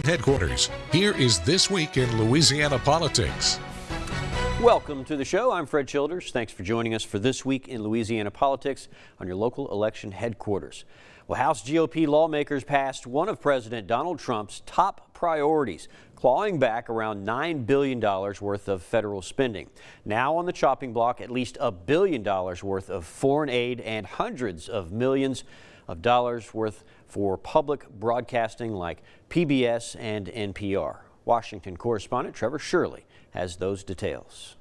headquarters. Here is This Week in Louisiana Politics. Welcome to the show. I'm Fred Childers. Thanks for joining us for This Week in Louisiana Politics on your local election headquarters. Well, House GOP lawmakers passed one of President Donald Trump's top priorities, clawing back around $9 billion worth of federal spending. Now on the chopping block, at least $1 billion worth of foreign aid and hundreds of millions of dollars worth for public broadcasting like PBS and NPR. Washington correspondent Trevor Shirley has those details.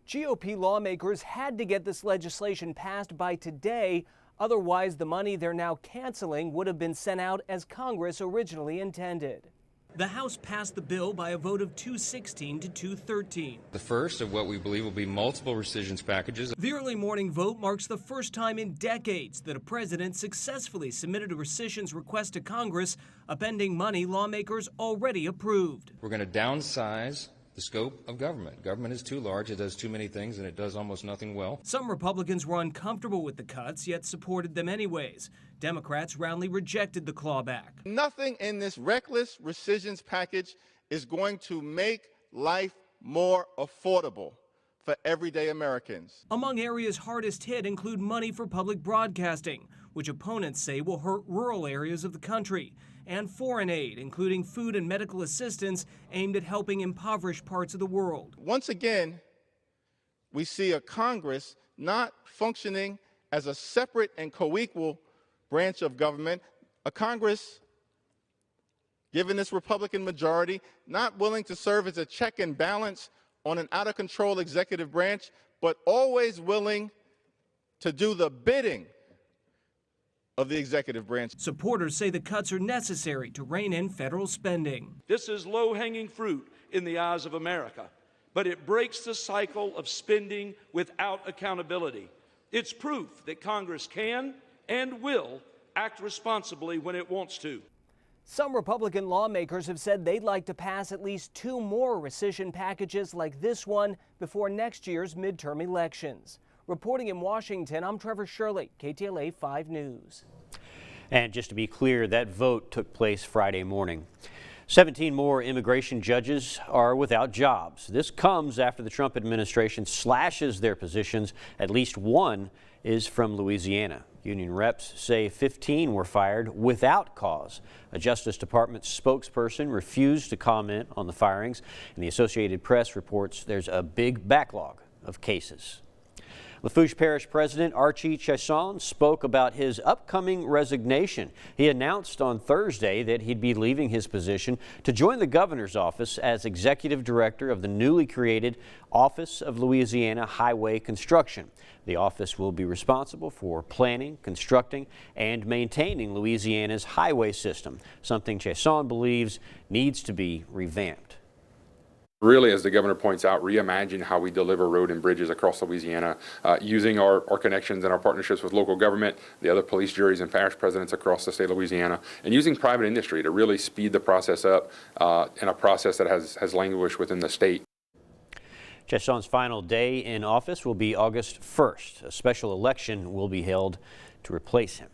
GOP lawmakers had to get this legislation passed by today. Otherwise, the money they're now canceling would have been sent out as Congress originally intended. The House passed the bill by a vote of 216 to 213. The first of what we believe will be multiple rescissions packages. The early morning vote marks the first time in decades that a president successfully submitted a rescissions request to Congress, upending money lawmakers already approved. We're going to downsize the scope of government. Government is too large, it does too many things, and it does almost nothing well. Some Republicans were uncomfortable with the cuts, yet supported them anyways. Democrats roundly rejected the clawback. Nothing in this reckless rescissions package is going to make life more affordable for everyday Americans. Among areas hardest hit include money for public broadcasting, which opponents say will hurt rural areas of the country, and foreign aid, including food and medical assistance aimed at helping impoverished parts of the world. Once again, we see a Congress not functioning as a separate and co-equal branch of government, a Congress, given this Republican majority, not willing to serve as a check and balance on an out-of-control executive branch, but always willing to do the bidding of the executive branch. Supporters say the cuts are necessary to rein in federal spending. This is low-hanging fruit in the eyes of America, but it breaks the cycle of spending without accountability. It's proof that Congress can and will act responsibly when it wants to. Some Republican lawmakers have said they'd like to pass at least 2 more rescission packages like this one before next year's midterm elections. Reporting in Washington, I'm Trevor Shirley, KTLA 5 News. And just to be clear, that vote took place Friday morning. 17 more immigration judges are without jobs. This comes after the Trump administration slashes their positions. At least one is from Louisiana. Union reps say 15 were fired without cause. A Justice Department spokesperson refused to comment on the firings, and the Associated Press reports there's a big backlog of cases. Lafourche Parish President Archie Chasson spoke about his upcoming resignation. He announced on Thursday that he'd be leaving his position to join the governor's office as executive director of the newly created Office of Louisiana Highway Construction. The office will be responsible for planning, constructing, and maintaining Louisiana's highway system, something Chasson believes needs to be revamped. Really, as the governor points out, reimagine how we deliver road and bridges across Louisiana, using our connections and our partnerships with local government, the other police juries and parish presidents across the state of Louisiana, and using private industry to really speed the process up in a process that has languished within the state. Chasson's final day in office will be August 1st. A special election will be held to replace him.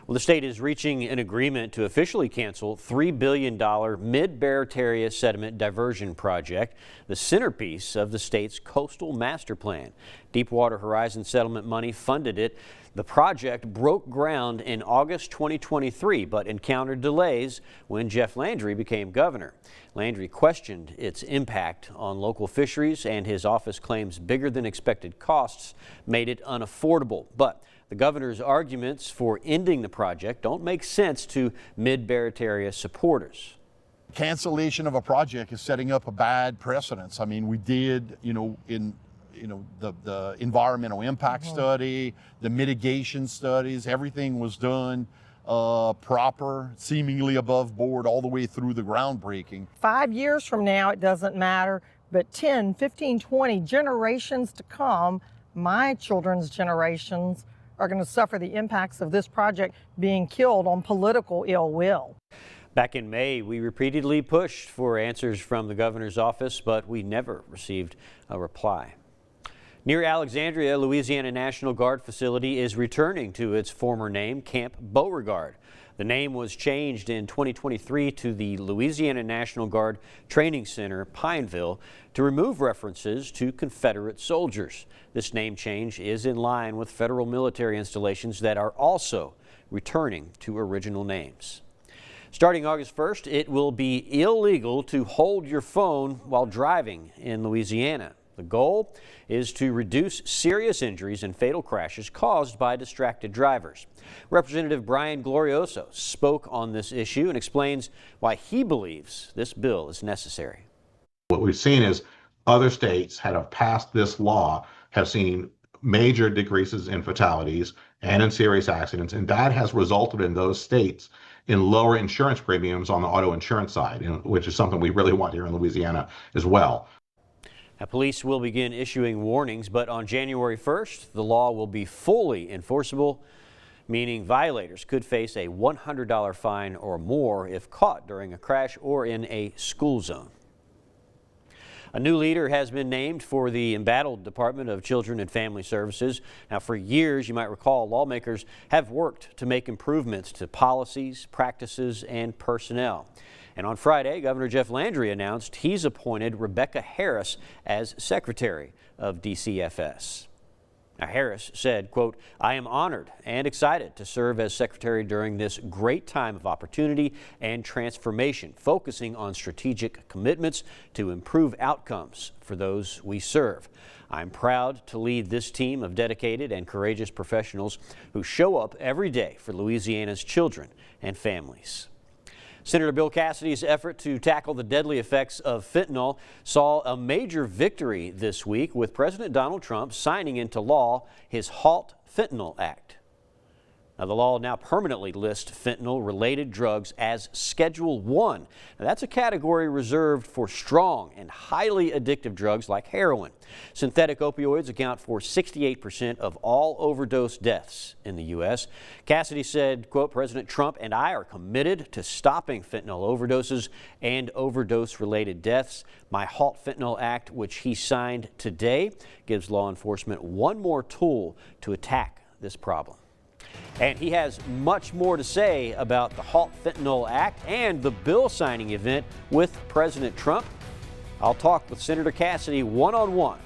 Well, the state is reaching an agreement to officially cancel $3 billion Mid-Barataria Sediment Diversion Project, the centerpiece of the state's coastal master plan. Deepwater Horizon settlement money funded it. The project broke ground in August 2023, but encountered delays when Jeff Landry became governor. Landry questioned its impact on local fisheries, and his office claims bigger than expected costs made it unaffordable. But the governor's arguments for ending the project don't make sense to Mid-Barataria supporters. Cancellation of a project is setting up a bad precedence. I mean, we did, the environmental impact study, the mitigation studies, everything was done proper, seemingly above board all the way through the groundbreaking. 5 years from now, it doesn't matter, but 10, 15, 20 generations to come, my children's generations, are going to suffer the impacts of this project being killed on political ill will. Back in May, we repeatedly pushed for answers from the governor's office, but we never received a reply. Near Alexandria, Louisiana National Guard facility is returning to its former name, Camp Beauregard. The name was changed in 2023 to the Louisiana National Guard Training Center, Pineville, to remove references to Confederate soldiers. This name change is in line with federal military installations that are also returning to original names. Starting August 1st, it will be illegal to hold your phone while driving in Louisiana. The goal is to reduce serious injuries and fatal crashes caused by distracted drivers. Representative Brian Glorioso spoke on this issue and explains why he believes this bill is necessary. What we've seen is other states that have passed this law have seen major decreases in fatalities and in serious accidents, and that has resulted in those states in lower insurance premiums on the auto insurance side, which is something we really want here in Louisiana as well. Now, police will begin issuing warnings, but on January 1st, the law will be fully enforceable, meaning violators could face a $100 fine or more if caught during a crash or in a school zone. A new leader has been named for the embattled Department of Children and Family Services. Now, for years, you might recall, lawmakers have worked to make improvements to policies, practices, and personnel. And on Friday, Governor Jeff Landry announced he's appointed Rebecca Harris as Secretary of DCFS. Now, Harris said, quote, "I am honored and excited to serve as Secretary during this great time of opportunity and transformation, focusing on strategic commitments to improve outcomes for those we serve. I'm proud to lead this team of dedicated and courageous professionals who show up every day for Louisiana's children and families." Senator Bill Cassidy's effort to tackle the deadly effects of fentanyl saw a major victory this week with President Donald Trump signing into law his HALT Sentinel Act. Now, the law now permanently lists fentanyl-related drugs as Schedule 1. Now, that's a category reserved for strong and highly addictive drugs like heroin. Synthetic opioids account for 68% of all overdose deaths in the U.S. Cassidy said, quote, "President Trump and I are committed to stopping fentanyl overdoses and overdose-related deaths. My HALT Sentinel Act, which he signed today, gives law enforcement one more tool to attack this problem." And he has much more to say about the HALT Sentinel Act and the bill signing event with President Trump. I'll talk with Senator Cassidy one-on-one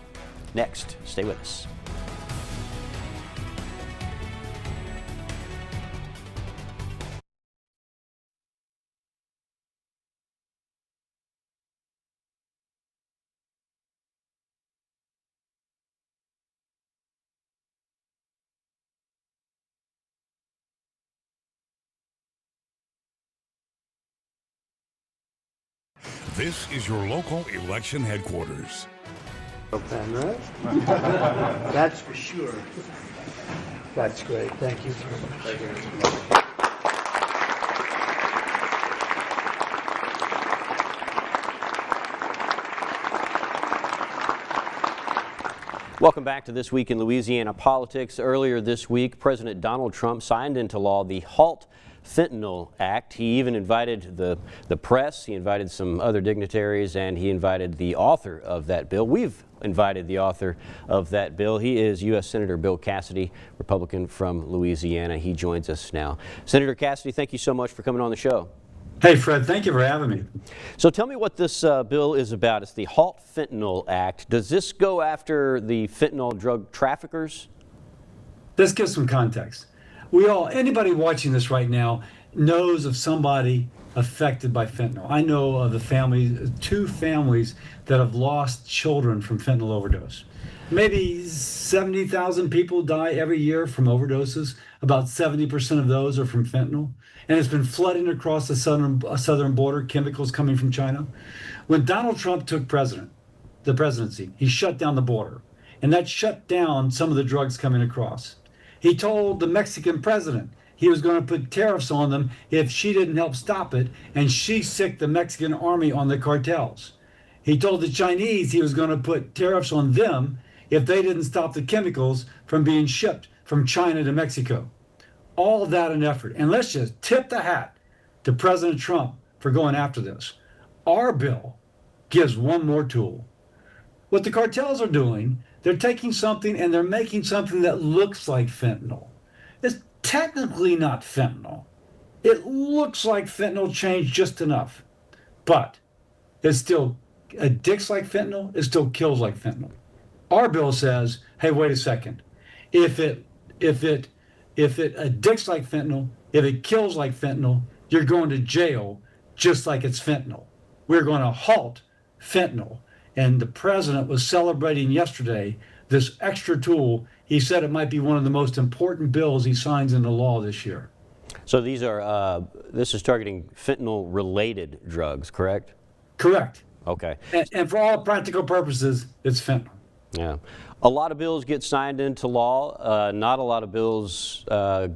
next. Stay with us. This is your local election headquarters. Pen, right? That's for sure. That's great. Thank you very much. Thank you. Welcome back to This Week in Louisiana Politics. Earlier this week, President Donald Trump signed into law the HALT Sentinel Act. He even invited the press, he invited some other dignitaries, and he invited the author of that bill. We've invited the author of that bill. He is U.S. Senator Bill Cassidy, Republican from Louisiana. He joins us now. Senator Cassidy, thank you so much for coming on the show. Hey, Fred, thank you for having me. So tell me what this bill is about. It's the HALT Sentinel Act. Does this go after the fentanyl drug traffickers? Let's give some context. Anybody watching this right now knows of somebody affected by fentanyl. I know of two families that have lost children from fentanyl overdose. Maybe 70,000 people die every year from overdoses. About 70% of those are from fentanyl. And it's been flooding across the southern border, chemicals coming from China. When Donald Trump took the presidency, he shut down the border. And that shut down some of the drugs coming across. He told the Mexican president he was going to put tariffs on them if she didn't help stop it, and she sicked the Mexican army on the cartels. He told the Chinese he was going to put tariffs on them if they didn't stop the chemicals from being shipped from China to Mexico. All of that in effort. And let's just tip the hat to President Trump for going after this. Our bill gives one more tool. What the cartels are doing, they're taking something and they're making something that looks like fentanyl. It's technically not fentanyl. It looks like fentanyl changed just enough, but it still addicts like fentanyl, it still kills like fentanyl. Our bill says, hey, wait a second. If it addicts like fentanyl, if it kills like fentanyl, you're going to jail just like it's fentanyl. We're going to halt fentanyl. And the president was celebrating yesterday this extra tool. He said it might be one of the most important bills he signs into law this year. So these are, this is targeting fentanyl-related drugs, correct? Correct. Okay. And for all practical purposes, it's fentanyl. Yeah. A lot of bills get signed into law. Not a lot of bills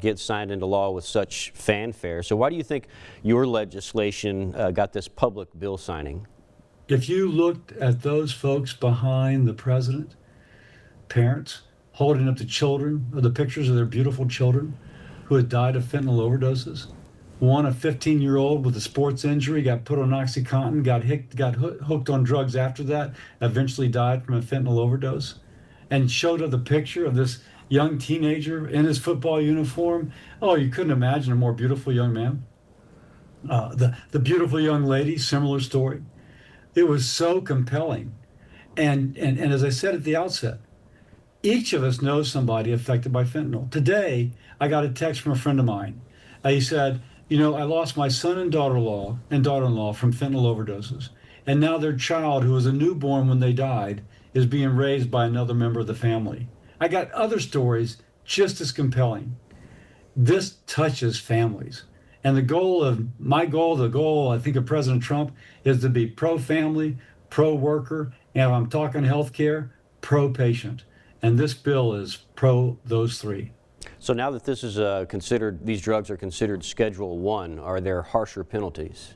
get signed into law with such fanfare. So why do you think your legislation got this public bill signing? If you looked at those folks behind the president, parents holding up the children, or the pictures of their beautiful children who had died of fentanyl overdoses, one, a 15-year-old with a sports injury, got put on OxyContin, got hooked on drugs after that, eventually died from a fentanyl overdose, and showed up the picture of this young teenager in his football uniform. Oh, you couldn't imagine a more beautiful young man. The beautiful young lady, similar story. It was so compelling. And as I said at the outset, each of us knows somebody affected by fentanyl. Today, I got a text from a friend of mine. He said, you know, I lost my son and daughter-in-law from fentanyl overdoses. And now their child, who was a newborn when they died, is being raised by another member of the family. I got other stories just as compelling. This touches families. And the goal, I think, of President Trump is to be pro-family, pro-worker, and if I'm talking healthcare, pro-patient. And this bill is pro those three. So now that this is these drugs are considered Schedule 1, are there harsher penalties?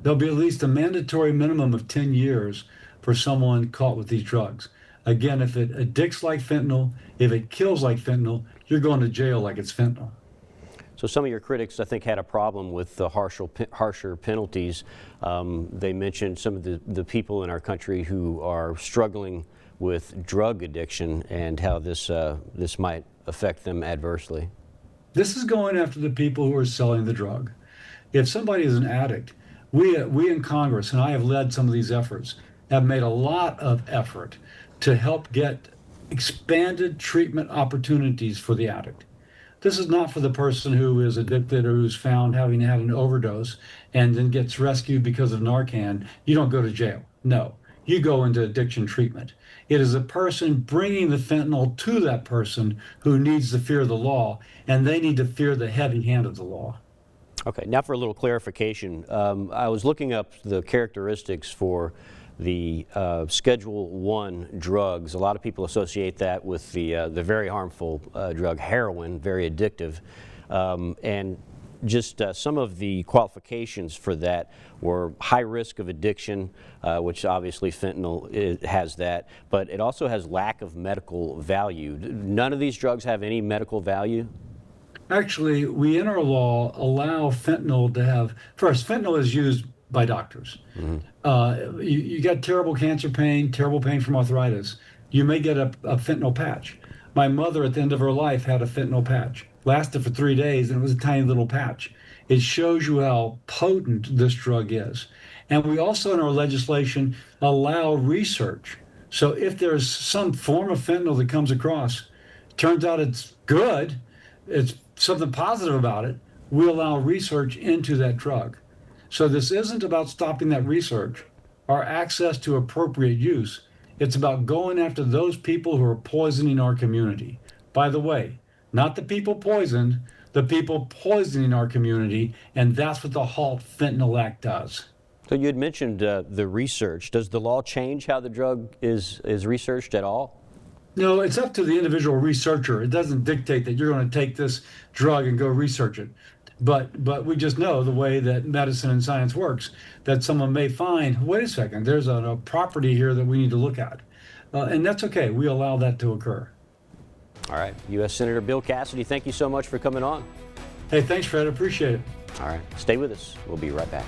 There'll be at least a mandatory minimum of 10 years for someone caught with these drugs. Again, if it addicts like fentanyl, if it kills like fentanyl, you're going to jail like it's fentanyl. So some of your critics, I think, had a problem with the harsher penalties. They mentioned some of the people in our country who are struggling with drug addiction and how this might affect them adversely. This is going after the people who are selling the drug. If somebody is an addict, we in Congress, and I have led some of these efforts, have made a lot of effort to help get expanded treatment opportunities for the addict. This is not for the person who is addicted or who's found having had an overdose and then gets rescued because of Narcan. You don't go to jail. No, you go into addiction treatment. It is a person bringing the fentanyl to that person who needs to fear the law, and they need to fear the heavy hand of the law. Okay, now for a little clarification. I was looking up the characteristics for the Schedule 1 drugs. A lot of people associate that with the very harmful drug heroin, very addictive. And just some of the qualifications for that were high risk of addiction, which obviously fentanyl has that, but it also has lack of medical value. None of these drugs have any medical value? Actually, we in our law allow fentanyl to have, first, fentanyl is used by doctors. Mm-hmm. You got terrible cancer pain, terrible pain from arthritis. You may get a fentanyl patch. My mother at the end of her life had a fentanyl patch. Lasted for 3 days, and it was a tiny little patch. It shows you how potent this drug is. And we also in our legislation allow research. So if there's some form of fentanyl that comes across, turns out it's good, it's something positive about it, we allow research into that drug. So this isn't about stopping that research or access to appropriate use. It's about going after those people who are poisoning our community. By the way, not the people poisoned, the people poisoning our community, and that's what the HALT Sentinel Act does. So you had mentioned the research. Does the law change how the drug is researched at all? No, it's up to the individual researcher. It doesn't dictate that you're going to take this drug and go research it. But we just know the way that medicine and science works, that someone may find, wait a second, there's a property here that we need to look at. And that's okay. We allow that to occur. All right. U.S. Senator Bill Cassidy, thank you so much for coming on. Hey, thanks, Fred. Appreciate it. All right. Stay with us. We'll be right back.